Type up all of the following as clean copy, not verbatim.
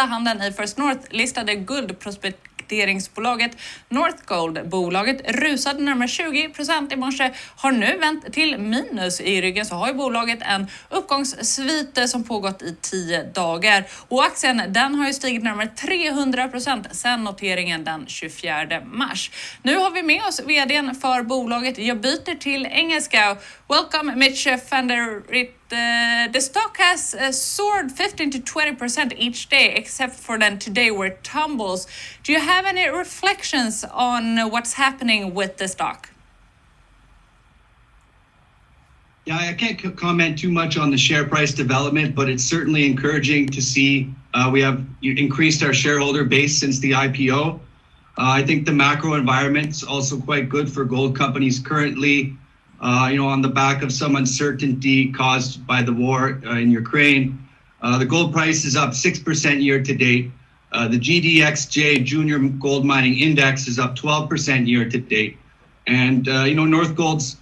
handeln i First North-listade guldprospekteringsbolaget Northgold. Bolaget rusade närmare 20% i morse, har nu vänt till minus. I ryggen så har ju bolaget en uppgångssvite som pågått i 10 dagar. Och aktien den har ju stigit närmare 300% sedan noteringen den 24 mars. Nu har vi med oss vdn för bolaget. Jag byter till engelska. Welcome Mitch van der Riet. The stock has soared 15 to 20% each day, except for then today where it tumbles. Do you have any reflections on what's happening with the stock? Yeah, I can't comment too much on the share price development, but it's certainly encouraging to see we have increased our shareholder base since the IPO. I think the macro environment's also quite good for gold companies currently. On the back of some uncertainty caused by the war in Ukraine. The gold price is up 6% year to date. The GDXJ Junior Gold Mining Index is up 12% year to date. And, Northgold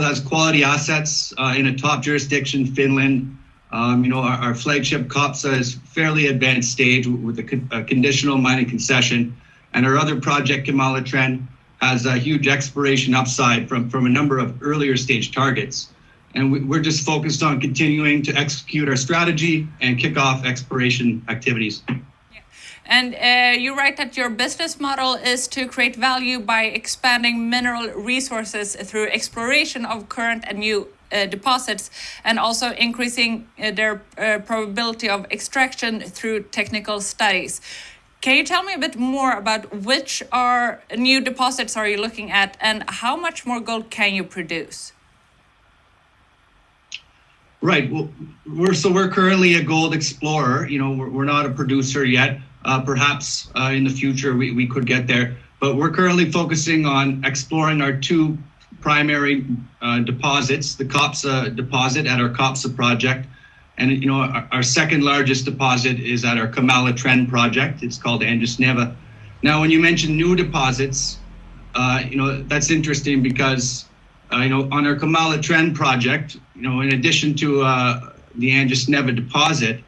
has quality assets in a top jurisdiction, Finland. Our flagship COPSA is fairly advanced stage with a conditional mining concession. And our other project, Kamala Trend, has a huge exploration upside from a number of earlier stage targets. And we're just focused on continuing to execute our strategy and kick off exploration activities. Yeah. And you write that your business model is to create value by expanding mineral resources through exploration of current and new deposits, and also increasing their probability of extraction through technical studies. Can you tell me a bit more about which new deposits are you looking at, and how much more gold can you produce? Right. Well, we're currently a gold explorer. We're not a producer yet. Perhaps in the future we could get there. But we're currently focusing on exploring our two primary deposits: the COPSA deposit at our COPSA project. And, our second largest deposit is at our Kamala Trend project. It's called Andjasneva. Now, when you mention new deposits, that's interesting because, on our Kamala Trend project, in addition to the Andjasneva deposit,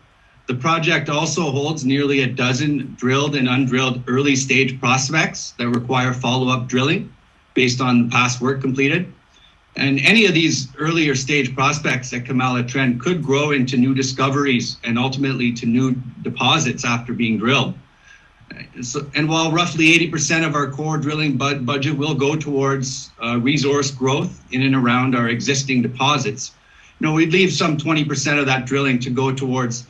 the project also holds nearly a dozen drilled and undrilled early stage prospects that require follow-up drilling based on past work completed. And any of these earlier stage prospects at Kamala Trend could grow into new discoveries and ultimately to new deposits after being drilled. And while roughly 80% of our core drilling budget will go towards resource growth in and around our existing deposits, we'd leave some 20% of that drilling to go towards,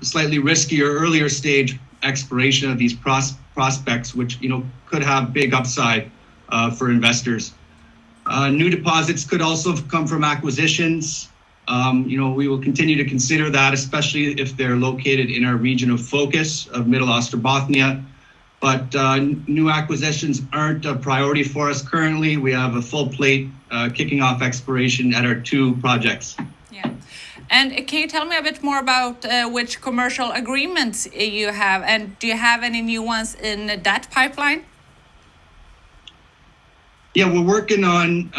slightly riskier earlier stage exploration of these prospects, which, could have big upside for investors. New deposits could also come from acquisitions. We will continue to consider that, especially if they're located in our region of focus of Middle Ostrobothnia. But new acquisitions aren't a priority for us currently. We have a full plate kicking off exploration at our two projects. Yeah. And can you tell me a bit more about which commercial agreements you have, and do you have any new ones in that pipeline? Yeah, we're working on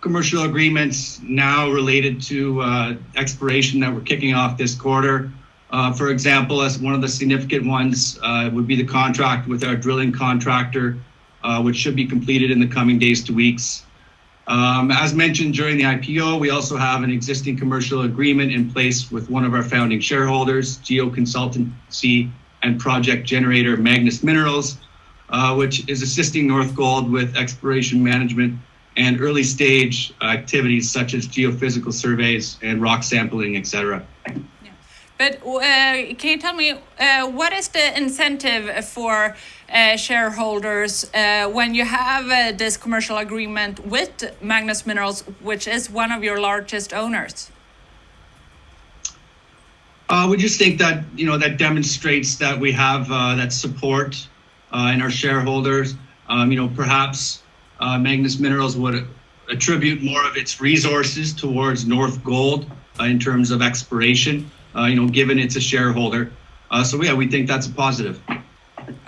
commercial agreements now related to exploration that we're kicking off this quarter. For example, as one of the significant ones would be the contract with our drilling contractor, which should be completed in the coming days to weeks. As mentioned during the IPO, we also have an existing commercial agreement in place with one of our founding shareholders, geoconsultancy and project generator Magnus Minerals, which is assisting Northgold with exploration management and early stage activities such as geophysical surveys and rock sampling, etc. Yeah. But can you tell me what is the incentive for shareholders when you have this commercial agreement with Magnus Minerals, which is one of your largest owners? We just think that that demonstrates that we have that support in our shareholders. Perhaps Magnus Minerals would attribute more of its resources towards Northgold in terms of exploration, given it's a shareholder. So yeah, we think that's a positive.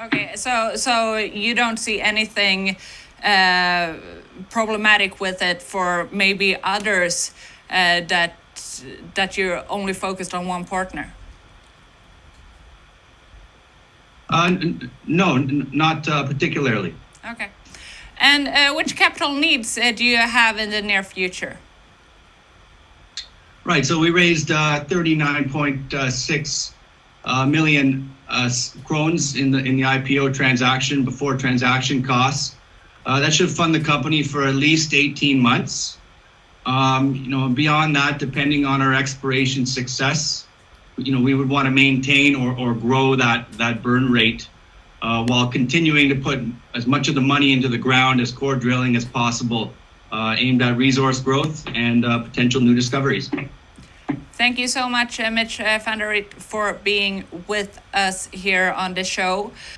Okay, so you don't see anything problematic with it for maybe others that you're only focused on one partner? No, not particularly. Okay. And which capital needs do you have in the near future? Right. So we raised 39.6 million krones in the IPO transaction before transaction costs. That should fund the company for at least 18 months. Beyond that, depending on our exploration success, we would want to maintain or grow that burn rate while continuing to put as much of the money into the ground as core drilling as possible, aimed at resource growth and potential new discoveries. Thank you so much, Mitch van der Riet, for being with us here on the show.